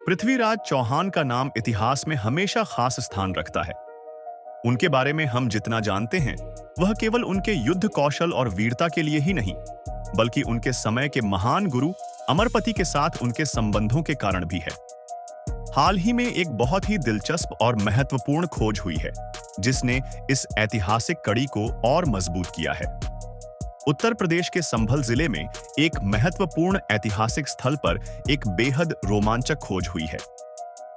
पृथ्वीराज चौहान का नाम इतिहास में हमेशा खास स्थान रखता है। उनके बारे में हम जितना जानते हैं, वह केवल उनके युद्ध कौशल और वीरता के लिए ही नहीं, बल्कि उनके समय के महान गुरु अमरपति के साथ उनके संबंधों के कारण भी है। हाल ही में एक बहुत ही दिलचस्प और महत्वपूर्ण खोज हुई है, जिसने इस ऐतिहासिक कड़ी को और मजबूत किया है। उत्तर प्रदेश के संभल जिले में एक महत्वपूर्ण ऐतिहासिक स्थल पर एक बेहद रोमांचक खोज हुई है।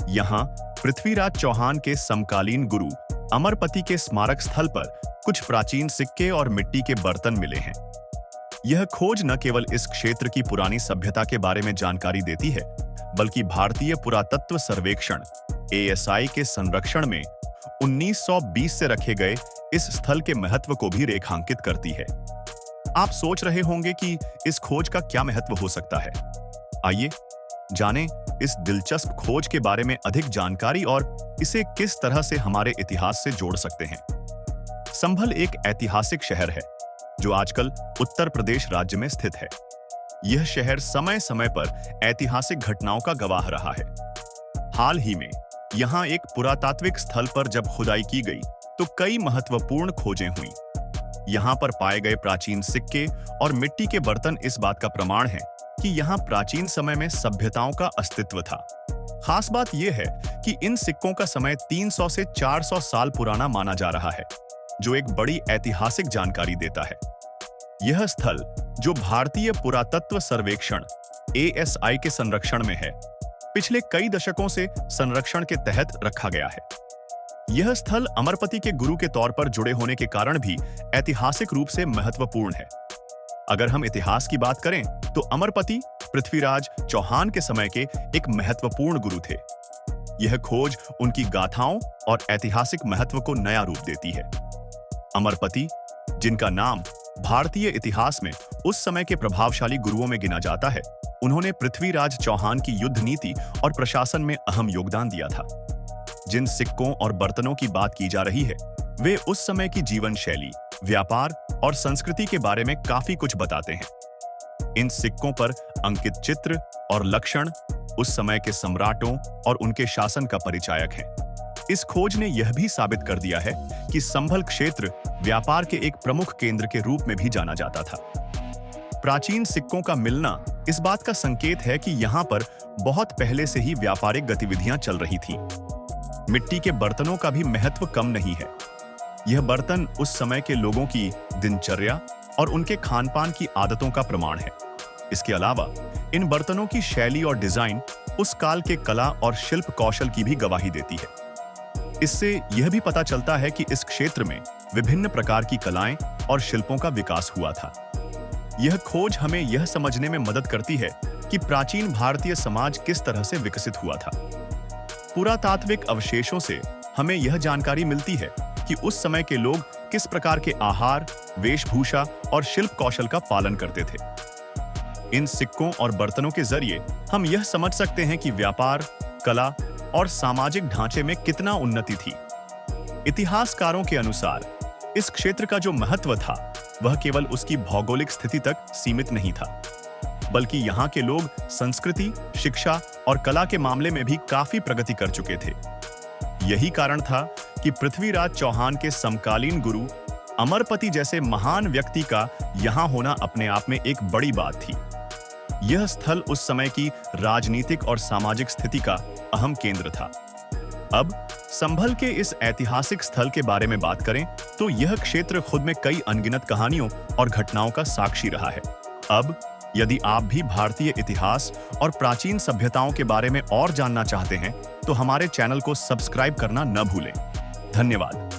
यहाँ पृथ्वीराज चौहान के समकालीन गुरु अमरपति के स्मारक स्थल पर कुछ प्राचीन सिक्के और मिट्टी के बर्तन मिले हैं। यह खोज न केवल इस क्षेत्र की पुरानी सभ्यता के बारे में जानकारी देती है, बल्कि भारतीय पुरातत्व सर्वेक्षण (ASI) के संरक्षण में 1920 से रखे गए इस स्थल के महत्व को भी रेखांकित करती है। आप सोच रहे होंगे कि इस खोज का क्या महत्व हो सकता है। आइए जानें इस दिलचस्प खोज के बारे में अधिक जानकारी और इसे किस तरह से हमारे इतिहास से जोड़ सकते हैं। संभल एक ऐतिहासिक शहर है जो आजकल उत्तर प्रदेश राज्य में स्थित है। यह शहर समय समय पर ऐतिहासिक घटनाओं का गवाह रहा है। हाल ही में यहाँ एक पुरातात्विक स्थल पर जब खुदाई की गई तो कई महत्वपूर्ण खोजें हुई। यहाँ पर पाए गए प्राचीन सिक्के और मिट्टी के बर्तन इस बात का प्रमाण है कि यहाँ प्राचीन समय में सभ्यताओं का अस्तित्व था। खास बात यह है कि इन सिक्कों का समय 300 से 400 साल पुराना माना जा रहा है, जो एक बड़ी ऐतिहासिक जानकारी देता है। यह स्थल, जो भारतीय पुरातत्व सर्वेक्षण (ASI) के संरक्षण में है, पिछले कई दशकों से संरक्षण के तहत रखा गया है। यह स्थल अमरपति के गुरु के तौर पर जुड़े होने के कारण भी ऐतिहासिक रूप से महत्वपूर्ण है। अगर हम इतिहास की बात करें तो अमरपति पृथ्वीराज चौहान के समय के एक महत्वपूर्ण गुरु थे। यह खोज उनकी गाथाओं और ऐतिहासिक महत्व को नया रूप देती है। अमरपति, जिनका नाम भारतीय इतिहास में उस समय के प्रभावशाली गुरुओं में गिना जाता है, उन्होंने पृथ्वीराज चौहान की युद्ध नीति और प्रशासन में अहम योगदान दिया था। जिन सिक्कों और बर्तनों की बात की जा रही है, वे उस समय की जीवन शैली, व्यापार और संस्कृति के बारे में काफी कुछ बताते हैं। इन सिक्कों पर अंकित चित्र और लक्षण उस समय के सम्राटों और उनके शासन का परिचायक हैं। इस खोज ने यह भी साबित कर दिया है कि संभल क्षेत्र व्यापार के एक प्रमुख केंद्र के रूप में भी जाना जाता था। प्राचीन सिक्कों का मिलना इस बात का संकेत है कि यहाँ पर बहुत पहले से ही व्यापारिक गतिविधियां चल रही थीं। मिट्टी के बर्तनों का भी महत्व कम नहीं है। यह बर्तन उस समय के लोगों की दिनचर्या और उनके खानपान की आदतों का प्रमाण है। इसके अलावा इन बर्तनों की शैली और डिजाइन उस काल के कला और शिल्प कौशल की भी गवाही देती है। इससे यह भी पता चलता है कि इस क्षेत्र में विभिन्न प्रकार की कलाएं और शिल्पों का विकास हुआ था। यह खोज हमें यह समझने में मदद करती है कि प्राचीन भारतीय समाज किस तरह से विकसित हुआ था। पुरातात्विक अवशेषों से हमें यह जानकारी मिलती है कि उस समय के लोग किस प्रकार के आहार, वेशभूषा और शिल्प कौशल का पालन करते थे। इन सिक्कों और बर्तनों के जरिए हम यह समझ सकते हैं कि व्यापार, कला और सामाजिक ढांचे में कितना उन्नति थी। इतिहासकारों के अनुसार इस क्षेत्र का जो महत्व था, वह केवल उसकी भौगोलिक स्थिति तक सीमित नहीं था, बल्कि यहाँ के लोग संस्कृति, शिक्षा और कला के मामले में भी काफी प्रगति कर चुके थे। यही कारण था कि पृथ्वीराज चौहान के समकालीन गुरु अमरपति जैसे महान व्यक्ति का यहाँ होना अपने आप में एक बड़ी बात थी। यह स्थल उस समय की राजनीतिक और सामाजिक स्थिति का अहम केंद्र था। अब संभल के इस ऐतिहासिक स्थल के बारे में बात करें तो यह क्षेत्र खुद में कई अनगिनत कहानियों और घटनाओं का साक्षी रहा है। अब यदि आप भी भारतीय इतिहास और प्राचीन सभ्यताओं के बारे में और जानना चाहते हैं, तो हमारे चैनल को सब्सक्राइब करना न भूलें। धन्यवाद।